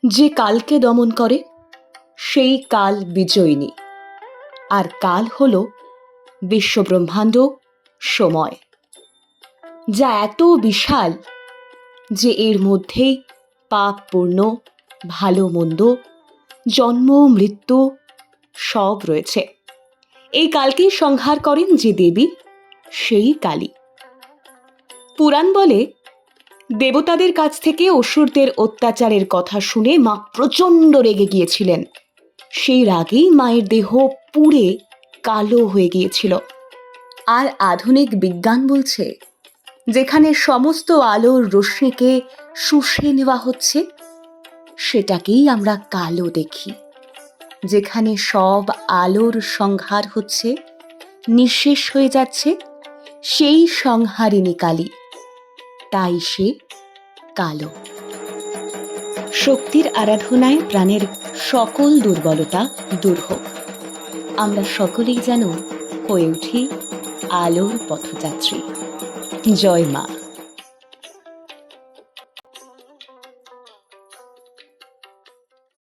যে কালকে দমন করে সেই কাল বিজয়িনী, আর কাল হল বিশ্বব্রহ্মাণ্ড, সময়, যা এত বিশাল যে এর মধ্যেই পাপ পুণ্য, ভালো মন্দ, জন্ম মৃত্যু সব রয়েছে। এই কালকেই সংহার করেন যে দেবী, সেই কালী। পুরাণ বলে, দেবতাদের কাছ থেকে অসুরদের অত্যাচারের কথা শুনে মা প্রচণ্ড রেগে গিয়েছিলেন। সেই রাগেই মায়ের দেহ পুড়ে কালো হয়ে গিয়েছিল। আর আধুনিক বিজ্ঞান বলছে, যেখানে সমস্ত আলোর রশ্মিকে শুষে নেওয়া হচ্ছে, সেটাকেই আমরা কালো দেখি। যেখানে সব আলোর সংহার হচ্ছে, নিঃশেষ হয়ে যাচ্ছে, সেই সংহারিণী কালী, তাই সে কালো। শক্তির আরাধনায় প্রাণের সকল দুর্বলতা দূর হোক। আমরা সকলেই যেন হয়ে উঠি আলোর পথযাত্রী। জয় মা।